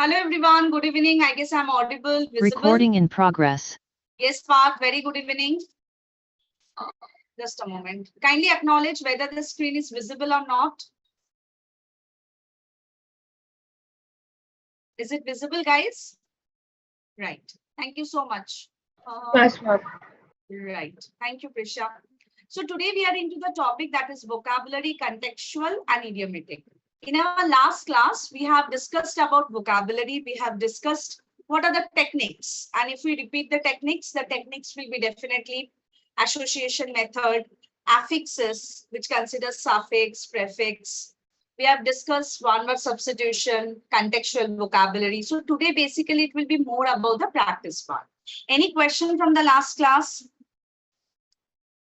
Hello everyone, good evening. I guess I'm audible, visible. Recording in progress. Yes, Parth, very good evening. Just a moment. Kindly acknowledge whether the screen is visible or not. Is it visible, guys? Right. Thank you so much. Yes, ma'am. Right. Thank you, Prisha. So today we are into the topic that is vocabulary, contextual and idiomatic. In our last class, we have discussed about vocabulary. We have discussed what are the techniques. And if we repeat the techniques will be definitely association method, affixes, which considers suffix, prefix. We have discussed one-word substitution, contextual vocabulary. So today, basically, it will be more about the practice part. Any question from the last class?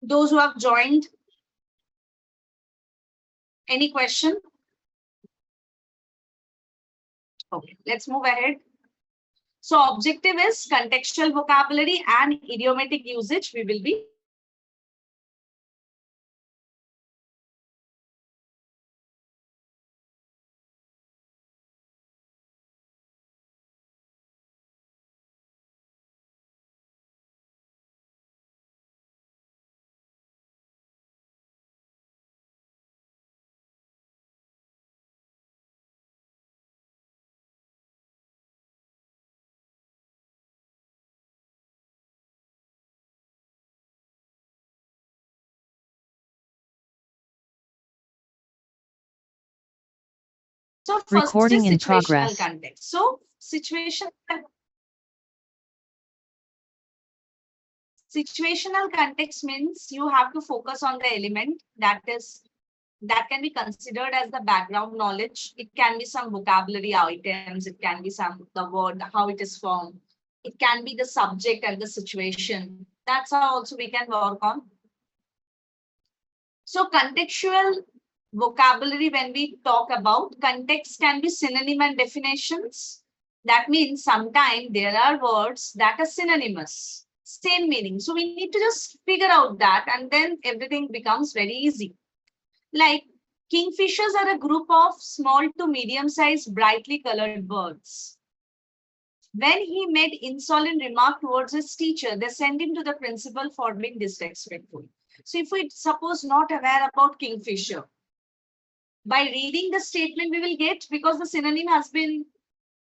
Those who have joined? Any question? Okay, let's move ahead. So objective is contextual vocabulary and idiomatic usage. We will be so first Recording is in situational progress. context. So situational context means you have to focus on the element that can be considered as the background knowledge. It can be some vocabulary items, it can be some the word, how it is formed. It can be the subject and the situation. That's how also we can work on. So contextual vocabulary, when we talk about context, can be synonym and definitions. That means sometimes there are words that are synonymous, same meaning. So we need to just figure out that and then everything becomes very easy. Like kingfishers are a group of small to medium-sized brightly colored birds. When he made insolent remark towards his teacher, they sent him to the principal for being disrespectful. So if we suppose not aware about kingfisher, by reading the statement we will get, because the synonym has been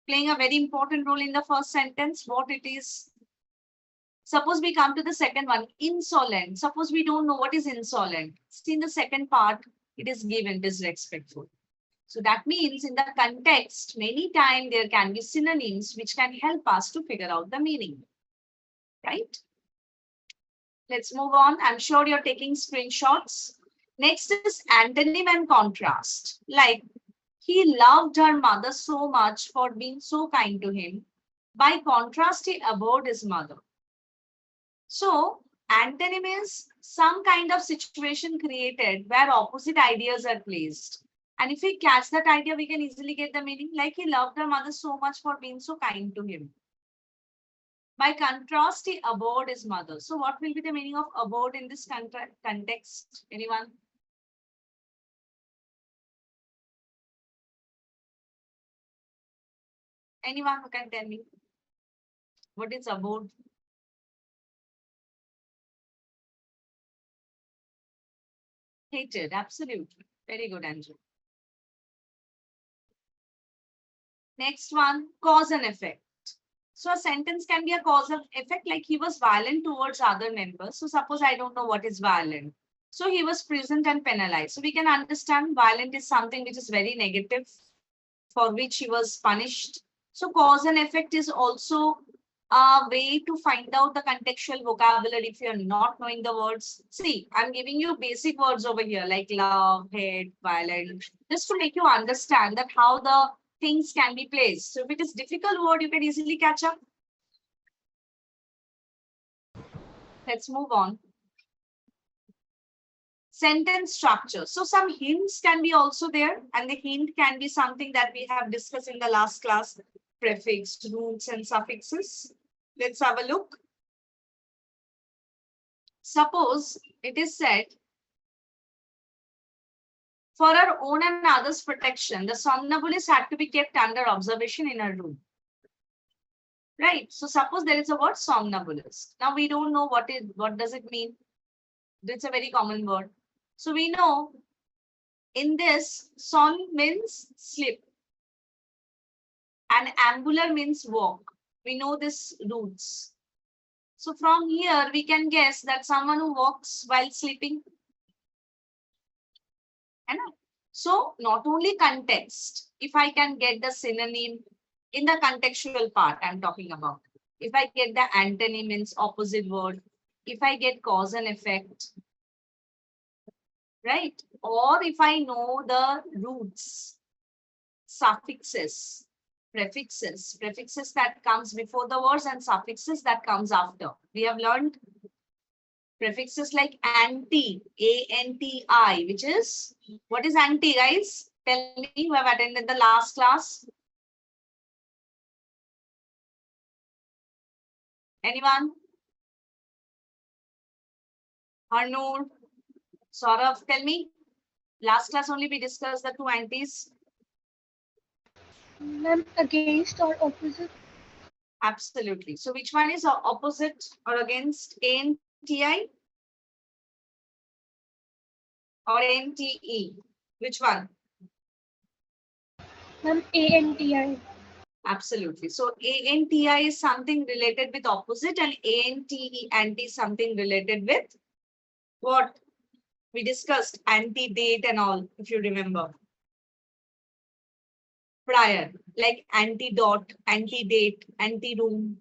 playing a very important role in the first sentence, what it is. Suppose we come to the second one, insolent. Suppose we don't know what is insolent. See, in the second part, it is given disrespectful. So that means in the context, many times there can be synonyms which can help us to figure out the meaning. Right? Let's move on. I'm sure you're taking screenshots. Next is antonym and contrast. Like, he loved her mother so much for being so kind to him. By contrast, he abhorred his mother. So, antonym is some kind of situation created where opposite ideas are placed. And if we catch that idea, we can easily get the meaning. Like, he loved her mother so much for being so kind to him. By contrast, he abhorred his mother. So what will be the meaning of abhorred in this context? Anyone? Anyone who can tell me? What is abhorred? Hated, absolutely. Very good, Andrew. Next one, cause and effect. So a sentence can be a cause of effect, like he was violent towards other members. So suppose I don't know what is violent. So he was prisoned and penalized. So we can understand violent is something which is very negative, for which he was punished. So cause and effect is also a way to find out the contextual vocabulary if you're not knowing the words. See, I'm giving you basic words over here like love, hate, violent, just to make you understand that how the things can be placed. So if it is difficult word, you can easily catch up. Let's move on. Sentence structure. So some hints can be also there, and the hint can be something that we have discussed in the last class, prefix, roots, and suffixes. Let's have a look. Suppose it is said, For our own and others' protection, the somnambulist had to be kept under observation in a room. Right. So suppose there is a word somnambulist. Now we don't know what does it mean. It's a very common word. So we know in this, son means sleep and ambular means walk. We know this roots. So from here we can guess that someone who walks while sleeping. So not only context, if I can get the synonym in the contextual part I'm talking about. If I get the antony means opposite word. If I get cause and effect, right? Or if I know the roots, suffixes, prefixes that comes before the words and suffixes that comes after. We have learned prefixes like anti, A-N-T-I, which is, what is anti, guys? Tell me who have attended the last class. Anyone? Arnold, Saurav, tell me. Last class only we discussed the two antis. Ma'am, against or opposite? Absolutely. So which one is opposite or against ANTI or NTE? Which one? Ma'am, ANTI. Absolutely. So ANTI is something related with opposite and ANTE anti something related with what? We discussed anti-date and all, if you remember. Prior, like antidote, anti-date, anti-room.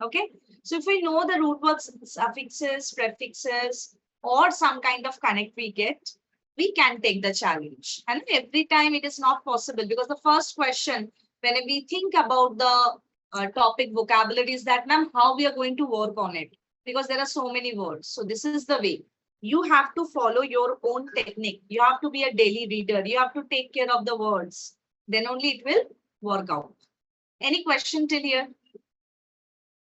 Okay. So if we know the root words, suffixes, prefixes, or some kind of connect we get, we can take the challenge. And every time it is not possible because the first question, when we think about the topic vocabulary is that, ma'am, how we are going to work on it? Because there are so many words. So this is the way. You have to follow your own technique. You have to be a daily reader. You have to take care of the words. Then only it will work out. Any question till here?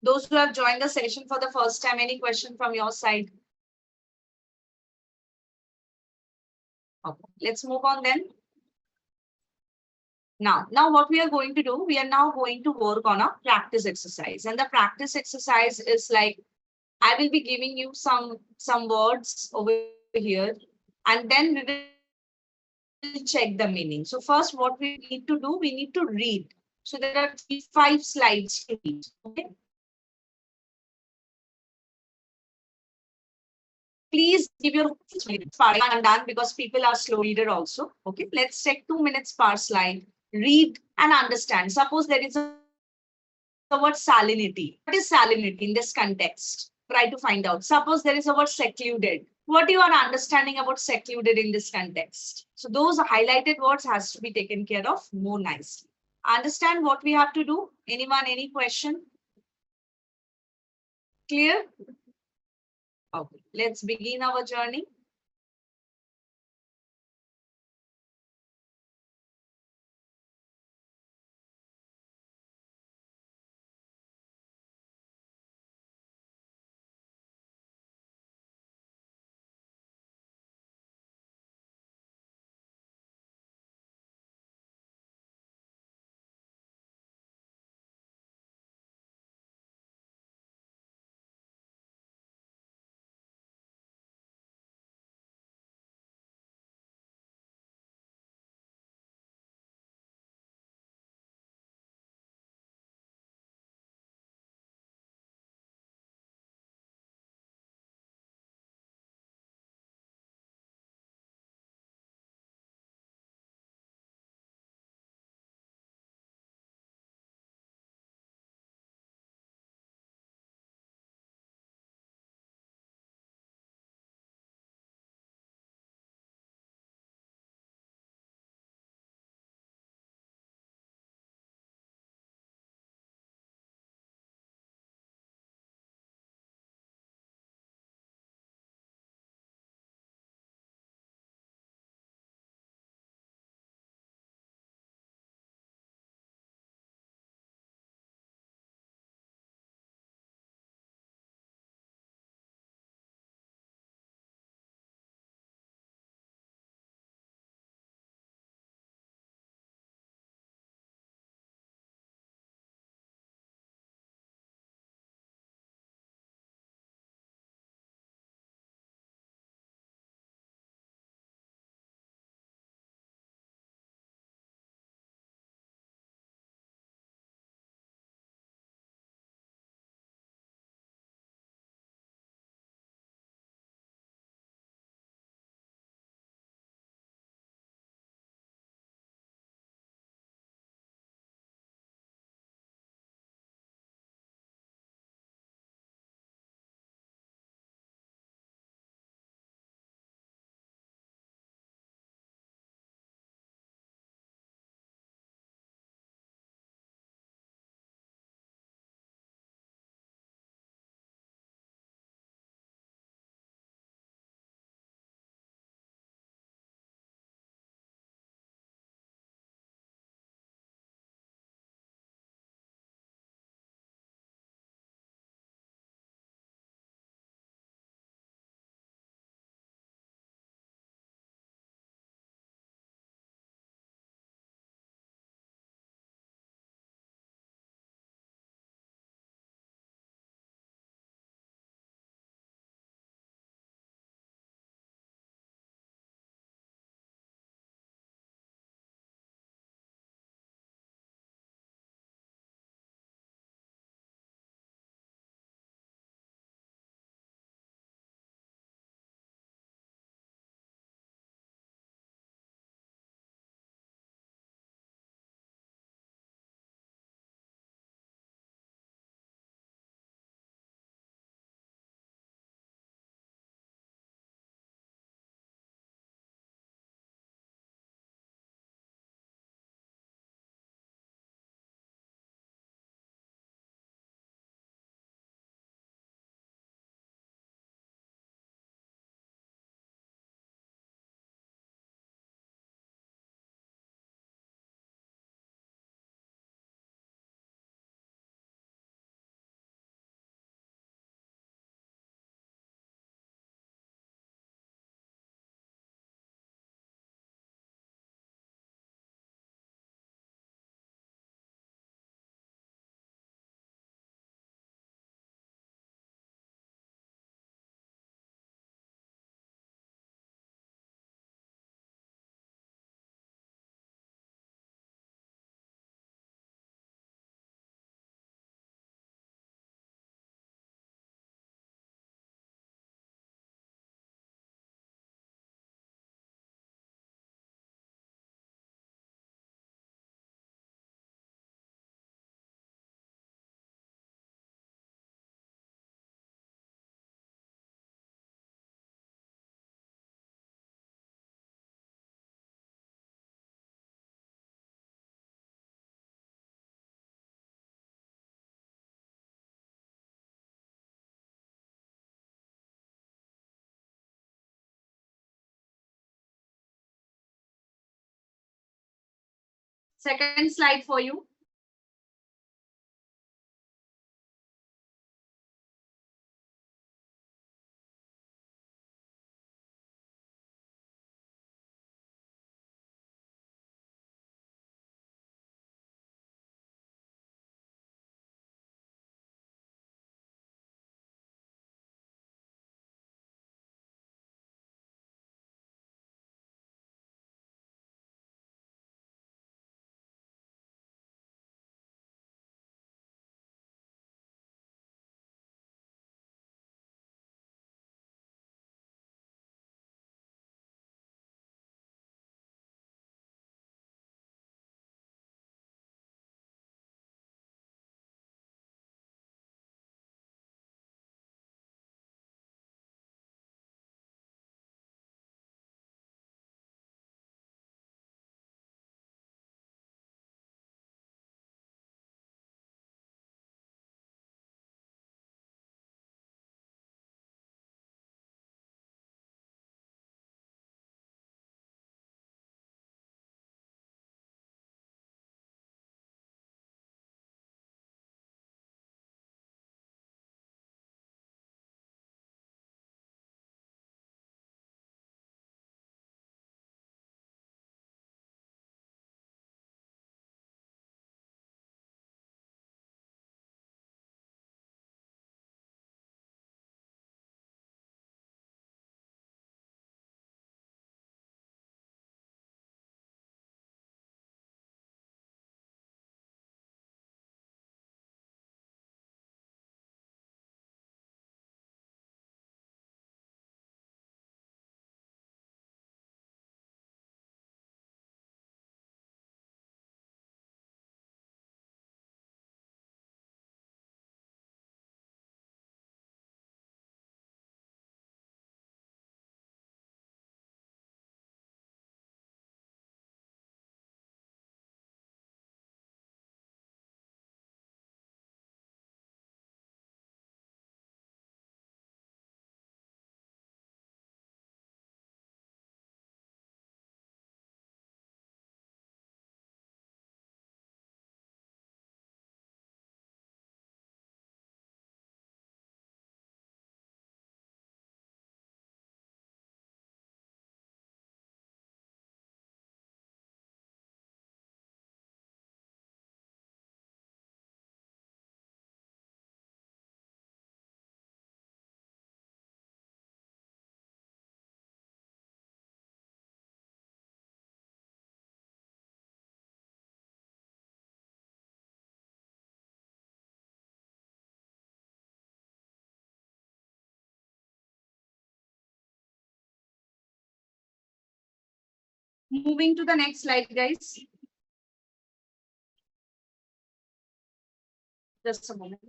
Those who have joined the session for the first time, any question from your side? Okay, let's move on then. Now what we are going to do, we are now going to work on a practice exercise. And the practice exercise is like, I will be giving you some words over here, and then we will check the meaning. So first, what we need to do, we need to read. So there are 5 slides to read. Okay. Please give your I'm done because people are slow reader also. Okay, let's take 2 minutes per slide. Read and understand. Suppose there is a word salinity. What is salinity in this context? Try to find out. Suppose there is a word secluded. What you are understanding about secluded in this context? So those highlighted words has to be taken care of more nicely. Understand what we have to do? Anyone, any question? Clear? Okay, let's begin our journey. Second slide for you. Moving to the next slide, guys. Just a moment.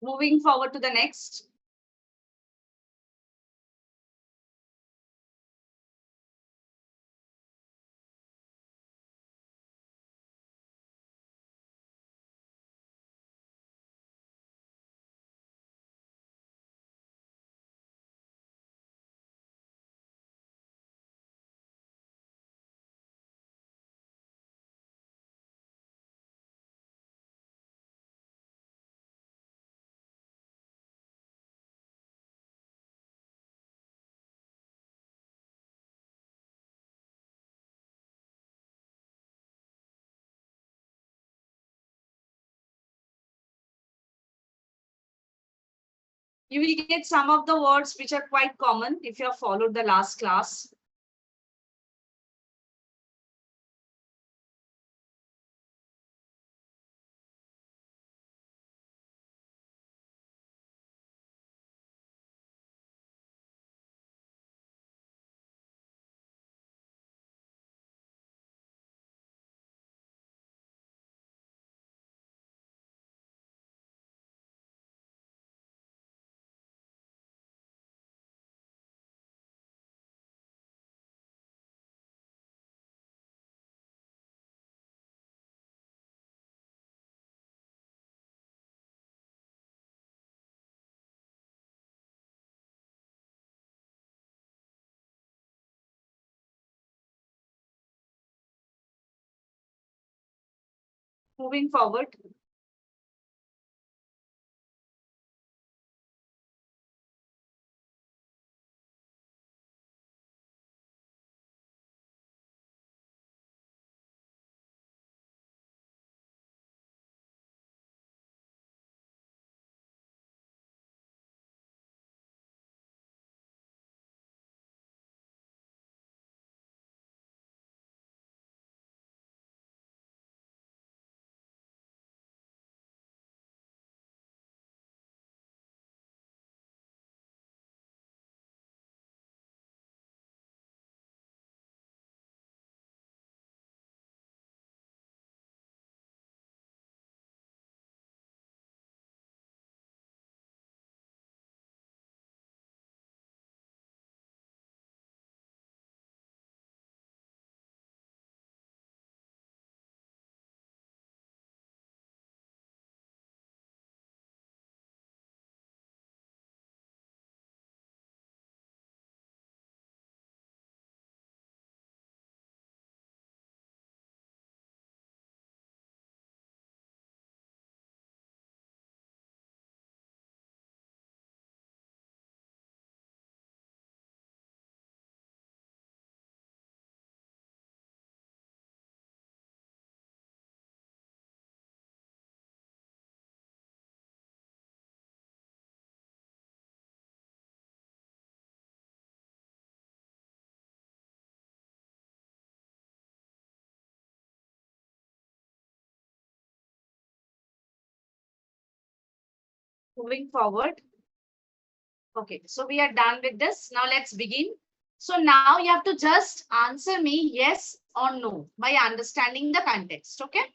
Moving forward to the next. You will get some of the words which are quite common if you have followed the last class. Moving forward. Moving forward. Okay, so we are done with this. Now let's begin. So now you have to just answer me yes or no by understanding the context. Okay,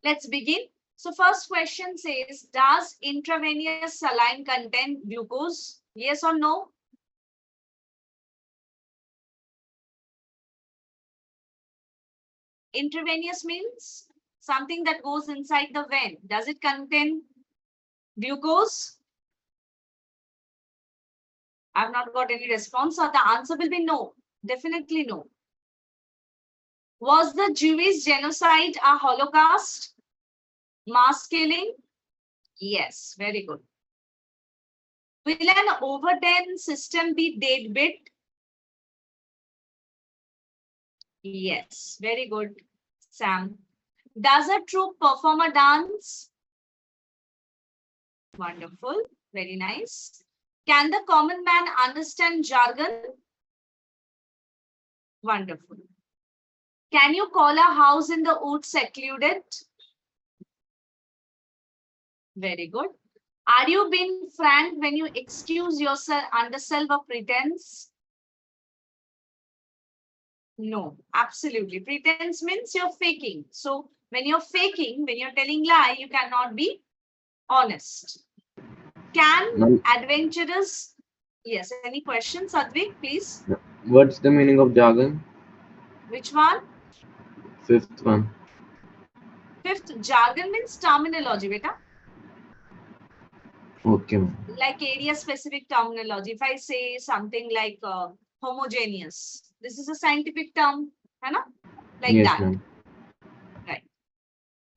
let's begin. So first question says, does intravenous saline contain glucose? Yes or no? Intravenous means something that goes inside the vein. Does it contain glucose? I've not got any response. So the answer will be no. Definitely no. Was the Jewish genocide a Holocaust? Mass killing? Yes, very good. Will an overden system be deadbeat? Yes, very good, Sam. Does a troupe perform a dance? Wonderful, very nice. Can the common man understand jargon? Wonderful. Can you call a house in the woods secluded? Very good. Are you being frank when you excuse yourself under self or pretense? No, absolutely. Pretense means you're faking. So when you're faking, when you're telling lie, you cannot be honest. Can adventurous... Yes, any questions, Advik, please? What's the meaning of jargon? Which one? Fifth one. Fifth, jargon means terminology, beta. Okay, ma'am. Like area specific terminology. If I say something like homogeneous, this is a scientific term, है ना? Like Yes, that. ma'am. Right.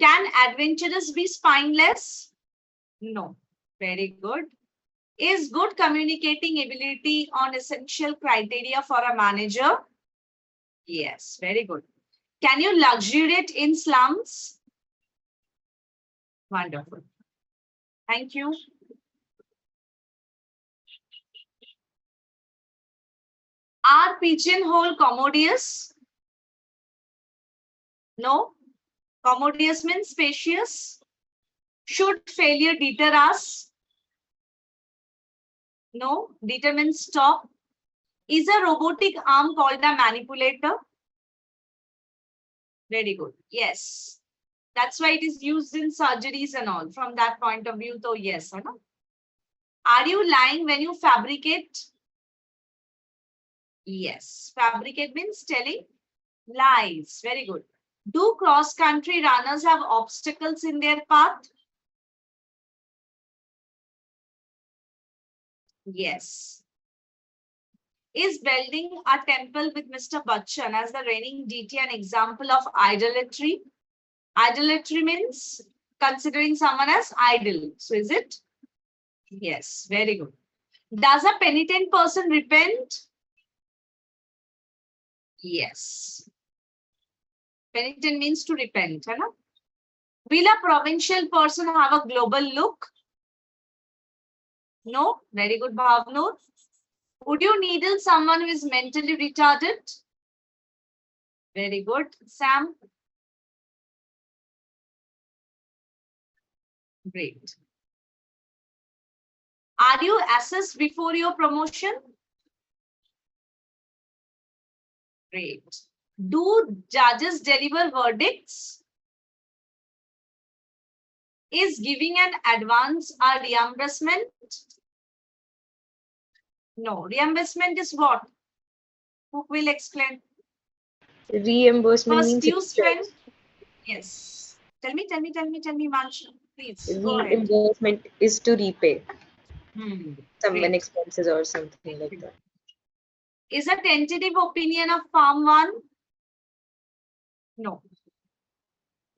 Can adventurous be spineless? No. Very good. Is good communicating ability an essential criteria for a manager? Yes, very good. Can you luxuriate in slums? Wonderful. Thank you. Are pigeonhole commodious? No. Commodious means spacious. Should failure deter us? No. Deter means stop. Is a robotic arm called a manipulator? Very good. Yes. That's why it is used in surgeries and all. From that point of view, though, yes. Or no? Are you lying when you fabricate? Yes. Fabricate means telling lies. Very good. Do cross-country runners have obstacles in their path? Yes. Is building a temple with Mr. Bachchan as the reigning deity an example of idolatry? Idolatry means considering someone as idol. So is it? Yes, very good. Does a penitent person repent? Yes. Penitent means to repent. Hai na? Will a provincial person have a global look? No. Very good, Bhavnur. Would you needle someone who is mentally retarded? Very good. Sam? Great. Are you assessed before your promotion? Great. Do judges deliver verdicts? Is giving an advance a reimbursement? No. Reimbursement is what? Who will explain? Reimbursement First means due interest. strength. Yes. Tell me, Manch. Please go ahead. Reimbursement is to repay someone Great. expenses or something like that. Is a tentative opinion of Farm 1? No.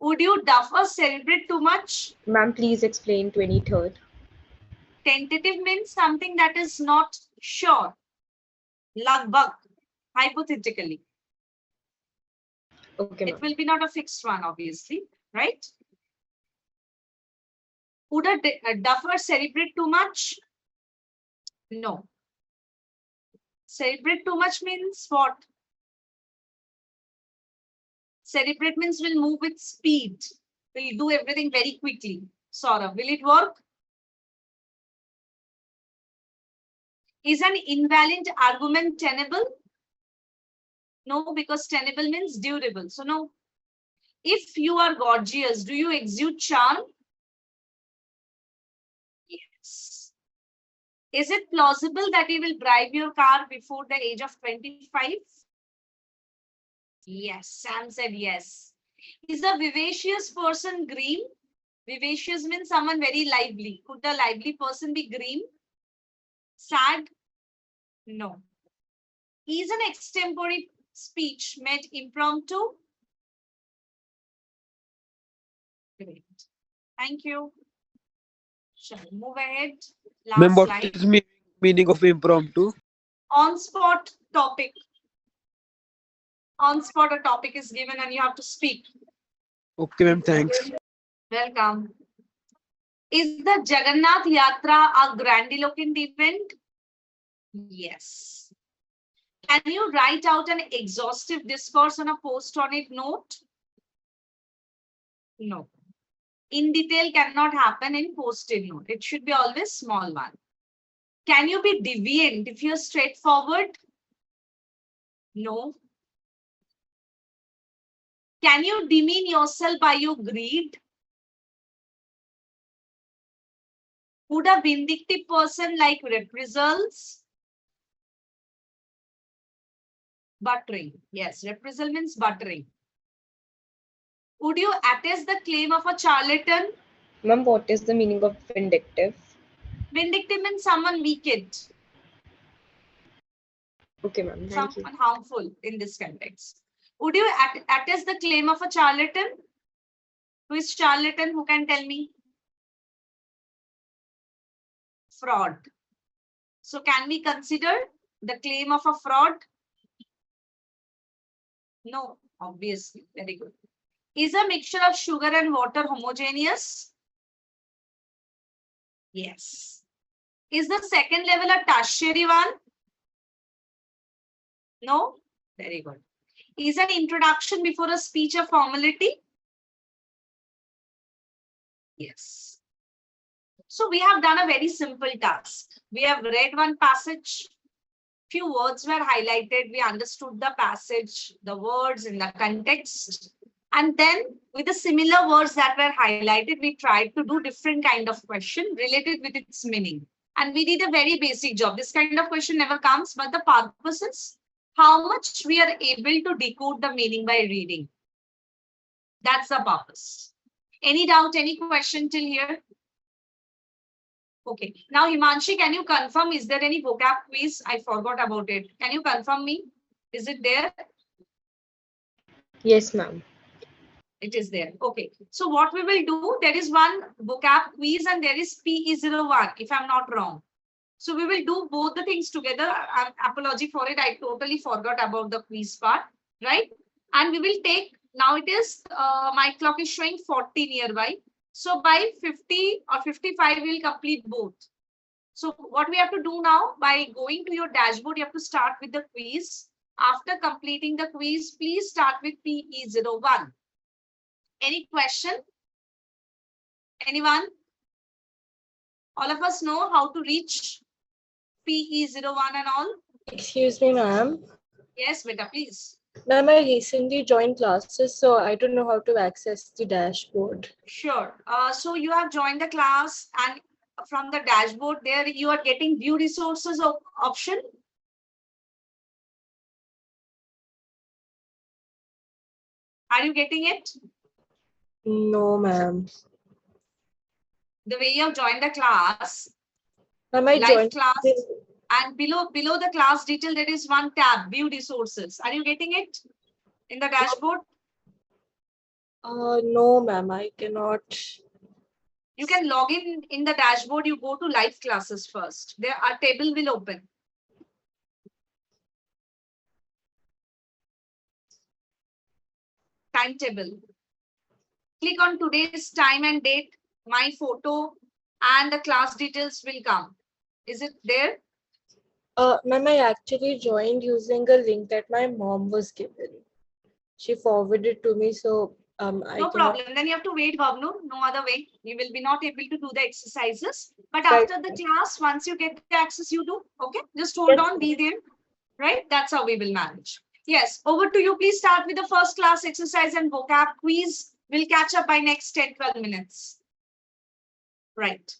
Would you duff or celebrate too much? Ma'am, please explain 23rd. Tentative means something that is not sure. Lagbag, hypothetically. Okay, It ma'am. will be not a fixed one, obviously, right? Would a duffer celebrate too much? No. Celebrate too much means what? Celebrate means will move with speed. Will do everything very quickly. Saurabh, will it work? Is an invalid argument tenable? No, because tenable means durable. So no. If you are gorgeous, do you exude charm? Yes. Is it plausible that you will drive your car before the age of 25? Yes, Sam said yes. Is a vivacious person green? Vivacious means someone very lively. Could the lively person be green? Sad? No. Is an extempore speech made impromptu? Great. Thank you. Shall we move ahead? Ma'am, Last what slide. is meaning of impromptu? On spot topic. On spot a topic is given and you have to speak. Okay, ma'am, thanks. Welcome. Is the Jagannath Yatra a grandiloquent event? Yes. Can you write out an exhaustive discourse on a post-it note? No. In detail cannot happen in post-it note. It should be always small one. Can you be deviant if you're straightforward? No. Can you demean yourself by your greed? Would a vindictive person like reprisals? Buttering. Yes, reprisal means buttering. Would you attest the claim of a charlatan? Ma'am, what is the meaning of vindictive? Vindictive means someone wicked, Okay, ma'am. Thank you. someone harmful in this context. Would you attest the claim of a charlatan? Who is charlatan? Who can tell me? Fraud. So can we consider the claim of a fraud? No, obviously. Very good. Is a mixture of sugar and water homogeneous? Yes. Is the second level a tertiary one? No? Very good. Is an introduction before a speech a formality? Yes. So we have done a very simple task. We have read one passage, few words were highlighted, we understood the passage, the words in the context, and then with the similar words that were highlighted, we tried to do different kind of question related with its meaning. And we did a very basic job. This kind of question never comes, but the purpose is how much we are able to decode the meaning by reading. That's the purpose. Any doubt, any question till here? Okay. Now, Himanshi, can you confirm, is there any vocab quiz? I forgot about it. Can you confirm me? Is it there? Yes, ma'am. It is there. Okay. So what we will do, there is one vocab quiz and there is PE01, if I'm not wrong. So we will do both the things together. Apology for it. I totally forgot about the quiz part, right? And we will take, now it is, my clock is showing 40 nearby. So by 50 or 55, we will complete both. So what we have to do now, by going to your dashboard, you have to start with the quiz. After completing the quiz, please start with PE01. Any question? Anyone? All of us know how to reach PE01 and all? Excuse me, ma'am. Yes, beta, please. Ma'am, I recently joined classes, so I don't know how to access the dashboard. Sure. So you have joined the class and from the dashboard there you are getting view resources option. Are you getting it? No, ma'am. The way you have joined the class, Ma'am, I live joined. class, and below the class detail there is one tab, view resources. Are you getting it in the dashboard? No, ma'am, I cannot. You can log in the dashboard. You go to live classes first. There a table will open. Timetable. Click on today's time and date, my photo, and the class details will come. Is it there? Ma'am, I actually joined using a link that my mom was given. She forwarded to me, so I No cannot. problem. Then you have to wait, Bhavnu. No other way. You will be not able to do the exercises. But Right. after the class, once you get the access, you do. Okay. Just hold on, be there. Right? That's how we will manage. Yes. Over to you. Please start with the first class exercise and vocab quiz. We'll catch up by next 10-12 minutes. Right.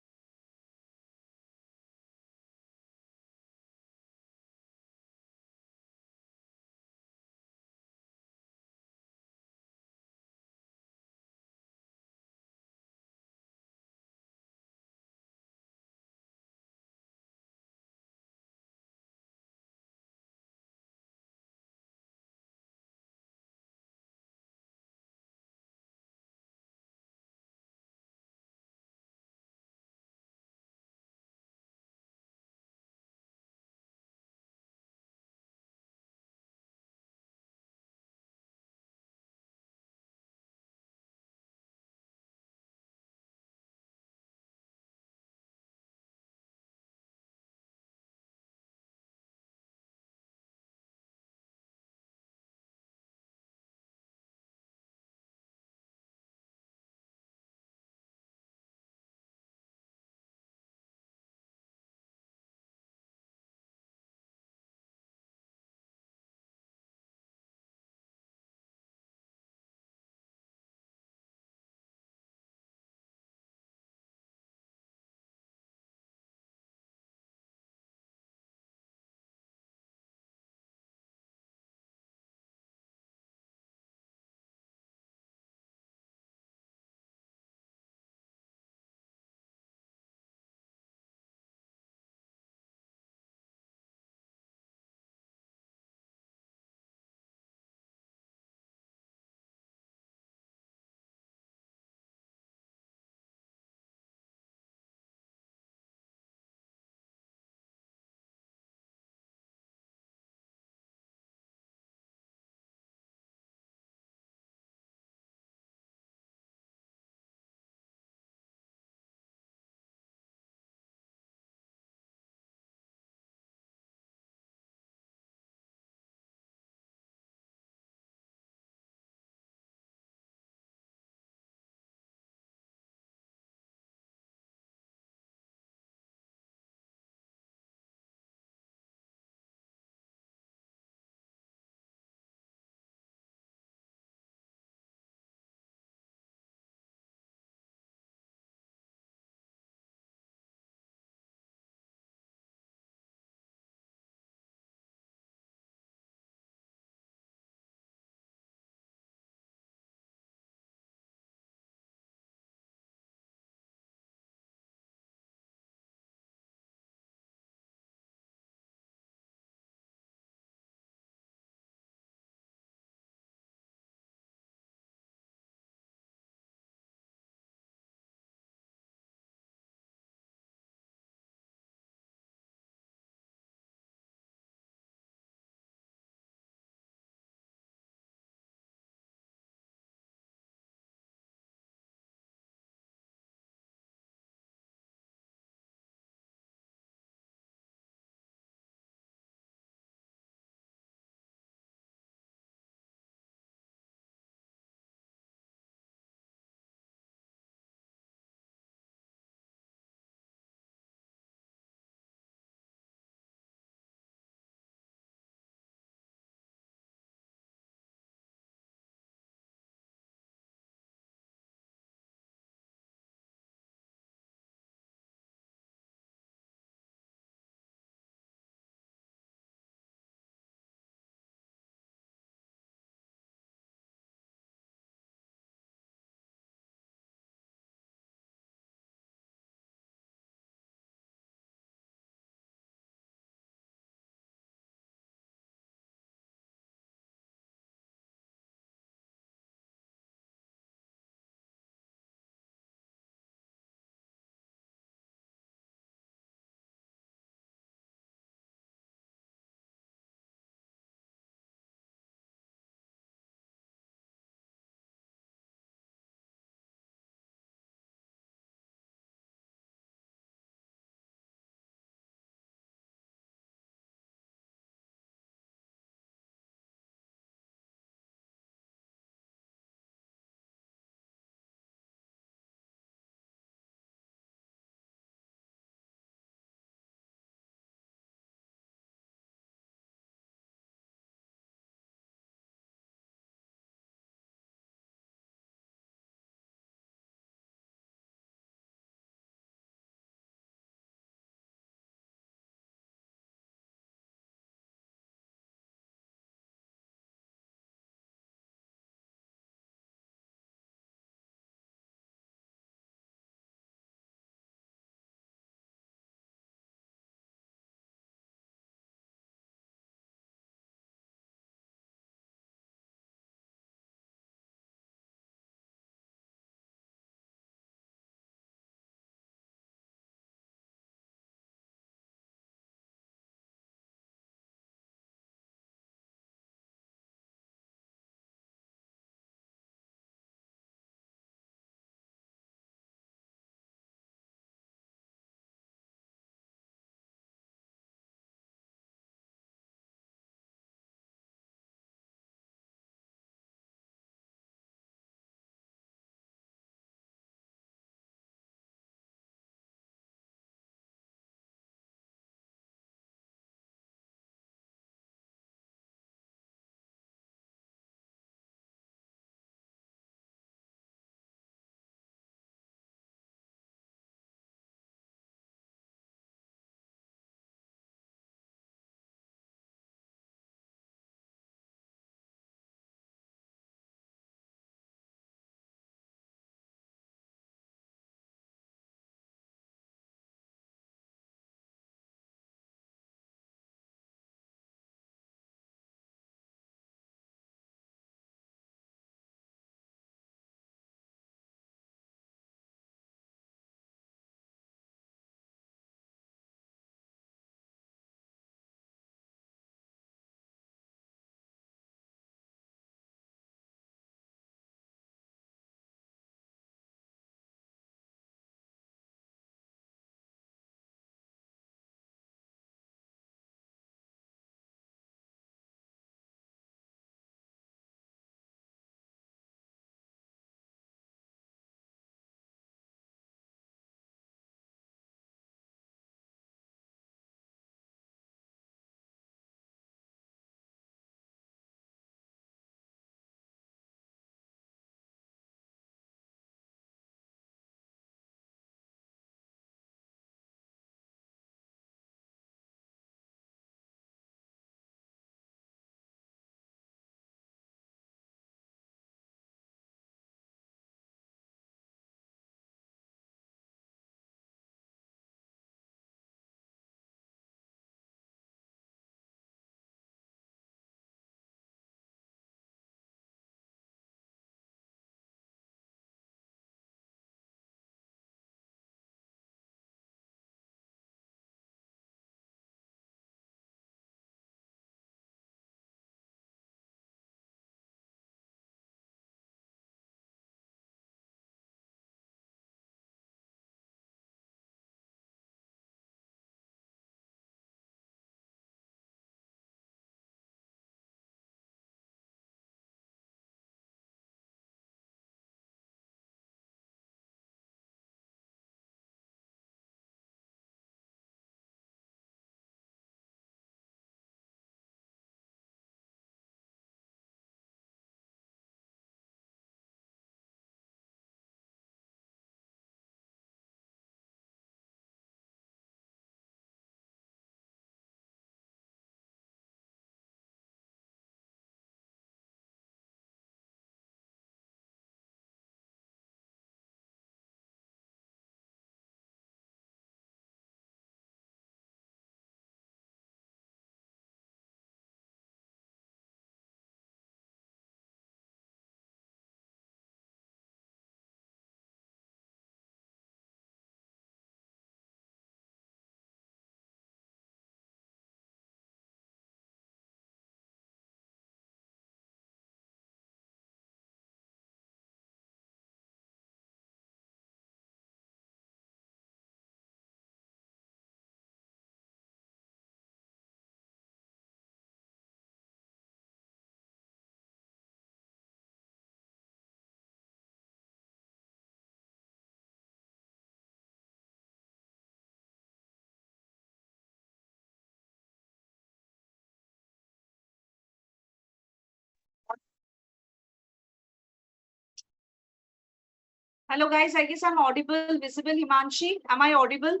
Hello guys, I guess I'm audible, visible. Himanshi, am I audible?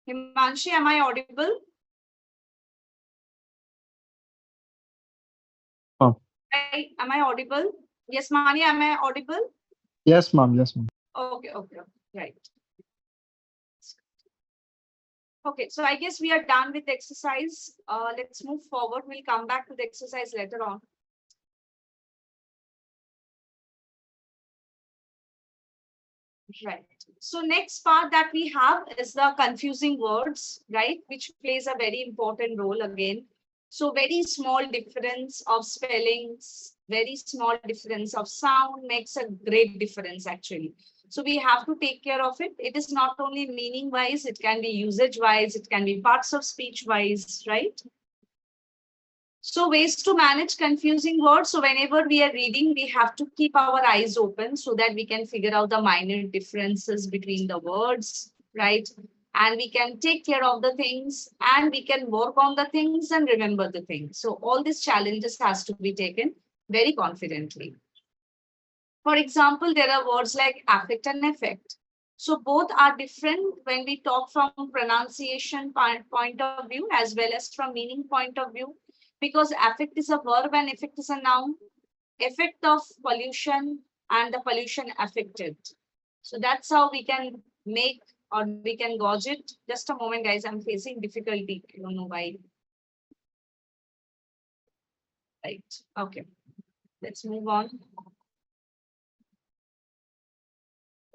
Himanshi, am I audible? Oh. Am I audible? Yes, Mani, am I audible? Yes, ma'am. Yes, ma'am. Okay, right. Okay, so I guess we are done with the exercise. Let's move forward. We'll come back to the exercise later on. Right. So next part that we have is the confusing words, right, which plays a very important role again. So very small difference of spellings, very small difference of sound makes a great difference actually. So we have to take care of it. It is not only meaning wise, it can be usage wise, it can be parts of speech wise, right? So ways to manage confusing words. So whenever we are reading, we have to keep our eyes open so that we can figure out the minor differences between the words, right? And we can take care of the things and we can work on the things and remember the things. So all these challenges has to be taken very confidently. For example, there are words like affect and effect. So both are different when we talk from pronunciation point of view as well as from meaning point of view, because affect is a verb and effect is a noun. Effect of pollution and the pollution affected. So that's how we can make or we can gauge it. Just a moment, guys. I'm facing difficulty. I don't know why. Right. Okay. Let's move on.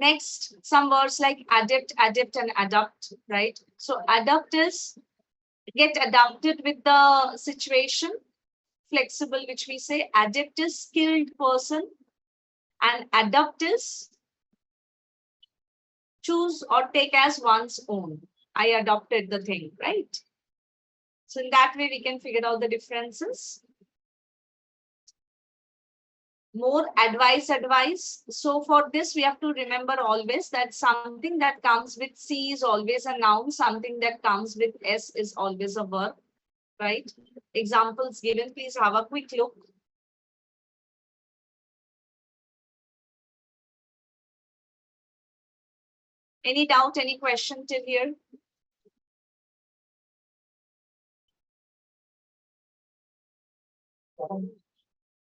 Next, some words like adapt, and adapt, right? So adapt is get adapted with the situation. Flexible, which we say. Adapt is skilled person. And adapt is choose or take as one's own. I adopted the thing, right? So in that way, we can figure out the differences. More advice. So for this, we have to remember always that something that comes with C is always a noun. Something that comes with S is always a verb, right? Examples given, please have a quick look. Any doubt, any question till here?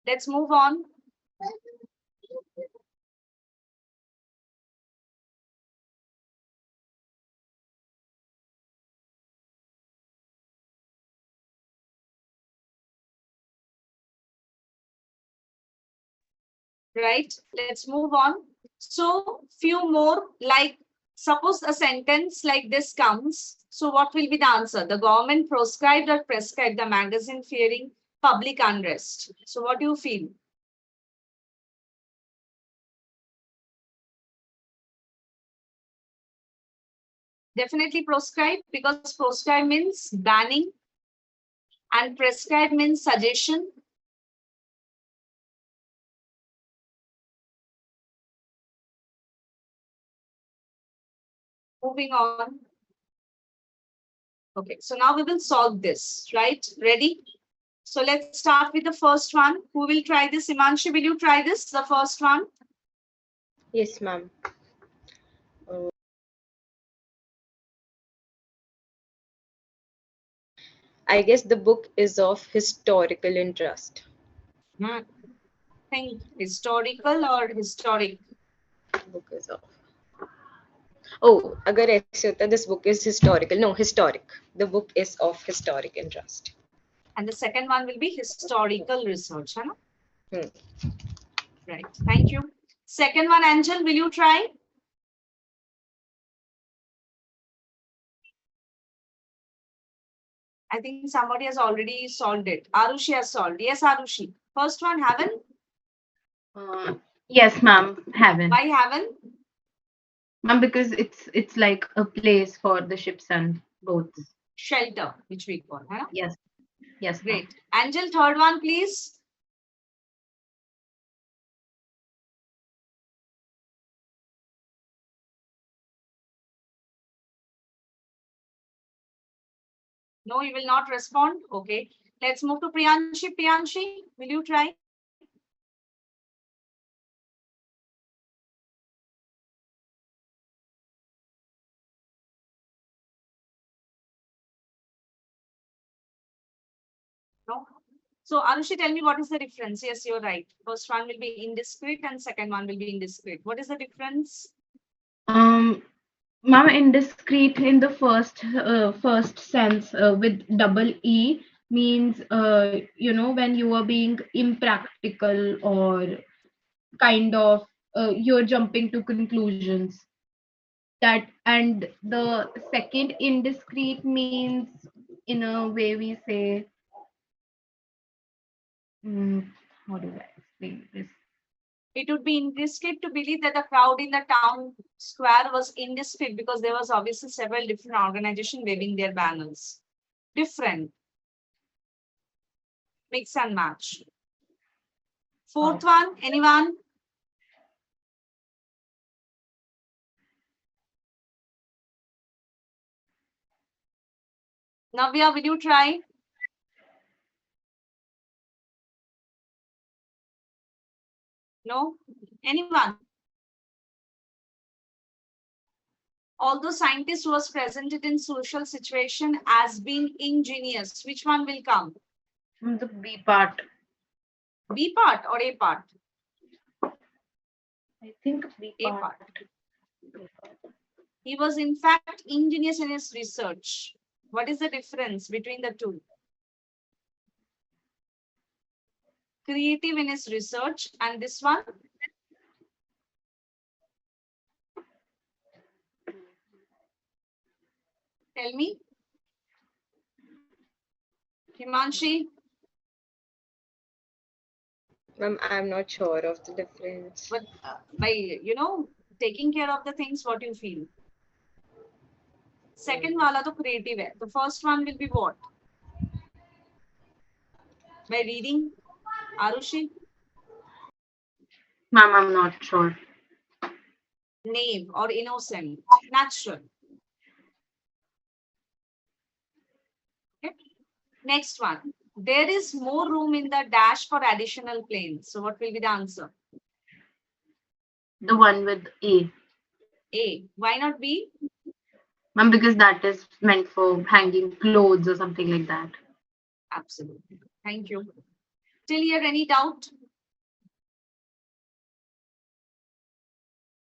Let's move on. Right, let's move on. So few more, like suppose a sentence like this comes. So what will be the answer? The government proscribed or prescribed the magazine fearing public unrest. So what do you feel? Definitely proscribe, because proscribe means banning and prescribe means suggestion. Moving on. Okay, so now we will solve this, right? Ready? So let's start with the first one. Who will try this? Imanshi, will you try this? The first one. Yes, ma'am. I guess the book is of historical interest. Think historical or historic? Book is of. Oh, agar aise hota, this book is historical. No, historic. The book is of historic interest. And the second one will be historical research. Huh? Hmm. Right. Thank you. Second one, Angel, will you try? I think somebody has already solved it. Arushi has solved. Yes, Arushi. First one, Heaven. Yes, ma'am, Heaven. Why Heaven? Ma'am, because it's like a place for the ships and boats. Shelter, which we call. Huh? Yes, yes. Great. Angel, third one, please. No, you will not respond. Okay. Let's move to Priyanshi. Priyanshi, will you try? No. So Arushi, tell me what is the difference? Yes, you're right. First one will be indiscreet and second one will be indiscreet. What is the difference? Ma'am, indiscreet in the first sense with double E means when you are being impractical or kind of you're jumping to conclusions. That and the second indiscreet means in a way we say, mm, how do I explain this? It would be indiscreet to believe that the crowd in the town square was indiscreet because there was obviously several different organizations waving their banners. Different. Mix and match. Fourth one, anyone? Navya, will you try? No? Anyone? Although scientist was presented in social situation as being ingenious, which one will come? The B part. B part or A part? I think B A part. part. He was in fact ingenious in his research. What is the difference between the two? Creative in his research and this one? Tell me. Himanshi, Ma'am, I'm not sure of the difference. but by taking care of the things, what you feel. Second wala to creative hai. The first one will be what? By reading. Arushi, Ma'am, I'm not sure. naive or innocent, natural. Okay. Next one. There is more room in the dash for additional planes. So what will be the answer? The one with A. A. Why not B? Ma'am, because that is meant for hanging clothes or something like that. Absolutely. Thank you. Till here, any doubt?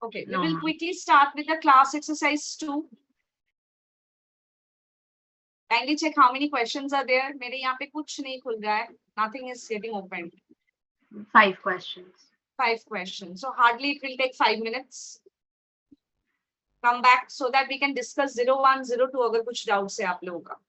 Okay, we No, will ma'am. quickly start with the class exercise 2. Kindly check how many questions are there. मेरे यहाँ पे कुछ नहीं खुल रहा है. Nothing is getting opened. 5 questions. 5 questions. So hardly it will take 5 minutes. Come back so that we can discuss 01, 02 अगर कुछ doubts है आप लोगों का.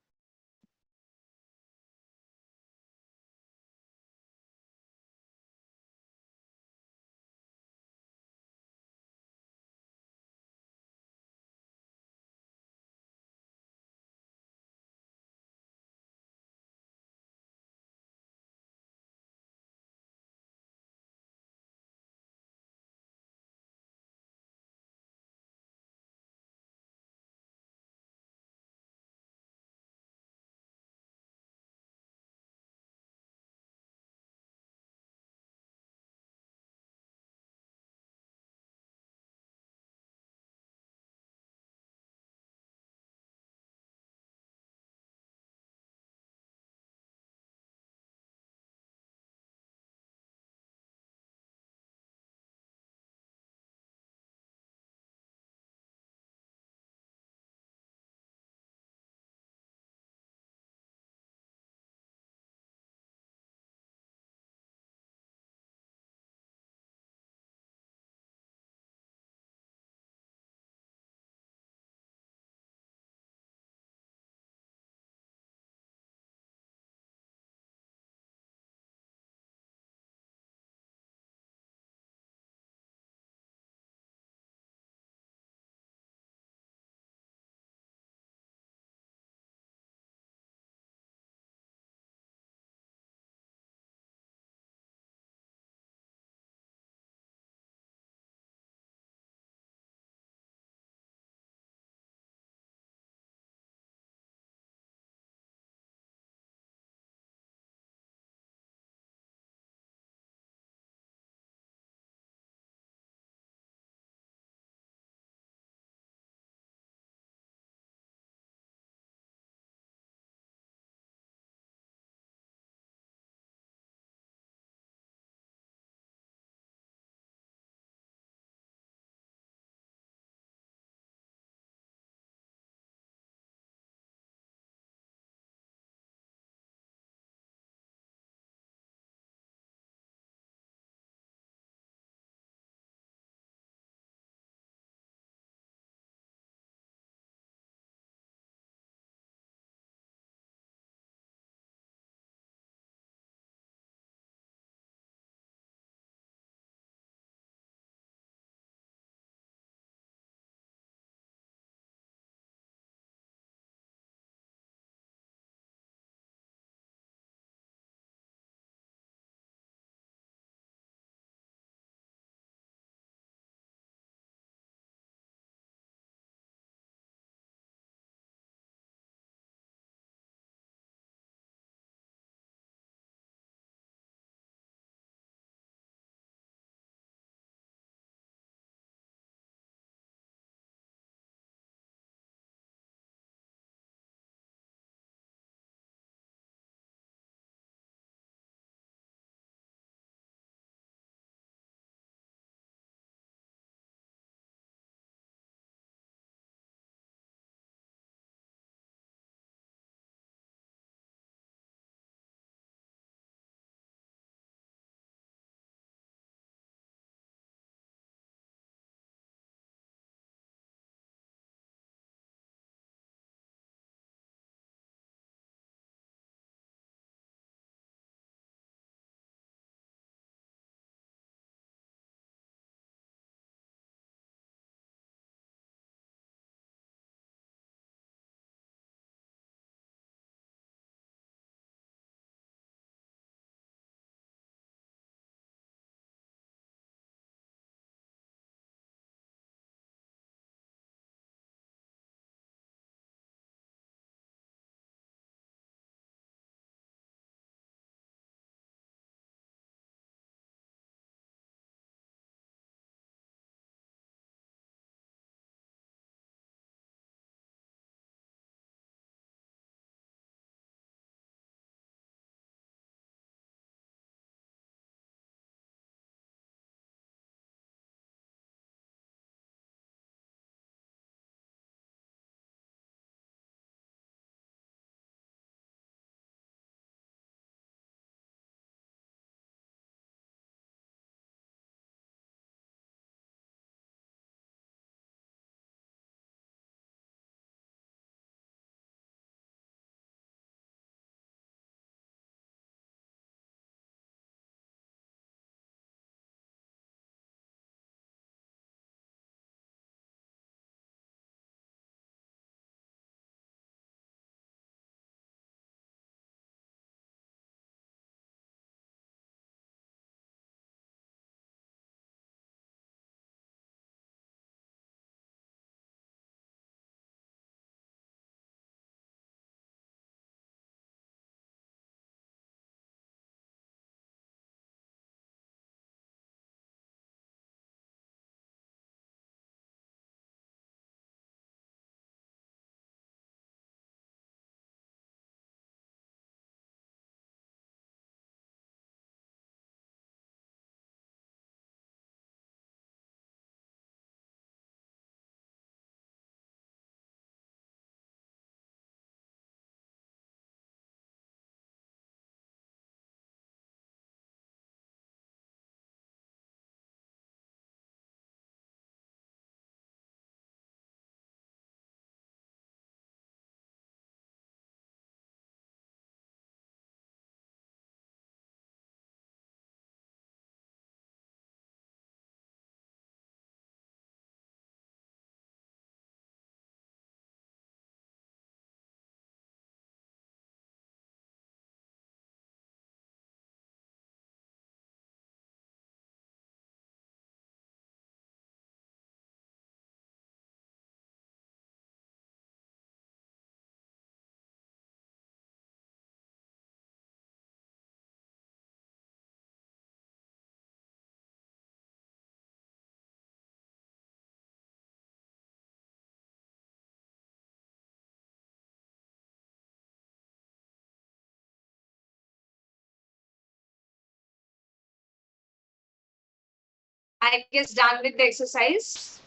I guess done with the exercise.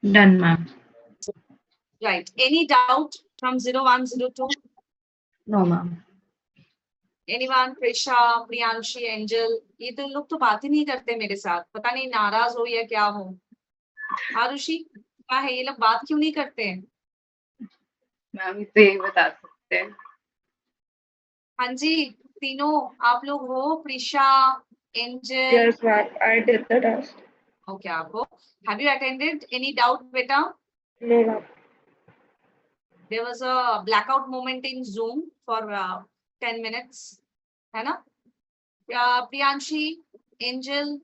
Done, ma'am. Right. Any doubt from 0102? No, ma'am. Anyone? Prisha, Priyanshi, Angel? ये तो लोग तो बात ही नहीं करते मेरे साथ. पता नहीं नाराज हो या क्या हो. आरुषि, क्या है ये लोग बात क्यों नहीं करते हैं? मैम इसे यही बता सकते हैं. हाँ जी, तीनों आप लोग हो. Prisha, angel. Yes, ma'am. I did the test. Okay, आपको. Have you attended? Any doubt, beta? No, ma'am. There was a blackout moment in Zoom for 10 minutes. है ना? प्रियांशी, एंजल.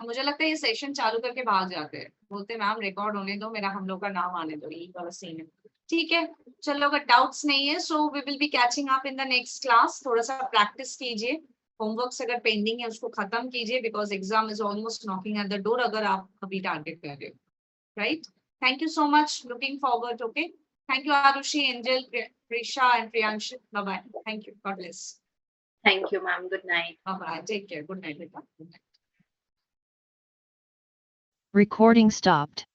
मुझे लगता है ये सेशन चालू करके भाग जाते हैं. बोलते मैम रिकॉर्ड होने दो, मेरा हम लोग का नाम आने दो. ये वाला सीन है. ठीक है, चलो अगर डाउट्स नहीं है so we will be catching up in the next class. थोड़ा सा प्रैक्टिस कीजिए. होमवर्क अगर पेंडिंग है उसको खत्म कीजिए because exam is almost knocking at the door अगर आप अभी टारगेट कर रहे हो. Right. Thank you so much. Looking forward. Okay. Thank you, Arushi, Angel, Prisha, and Priyanshi. Bye bye. Thank you. God bless. Thank you, ma'am. Good night. Bye bye. Take care. Good night, beta. Good night. Recording stopped.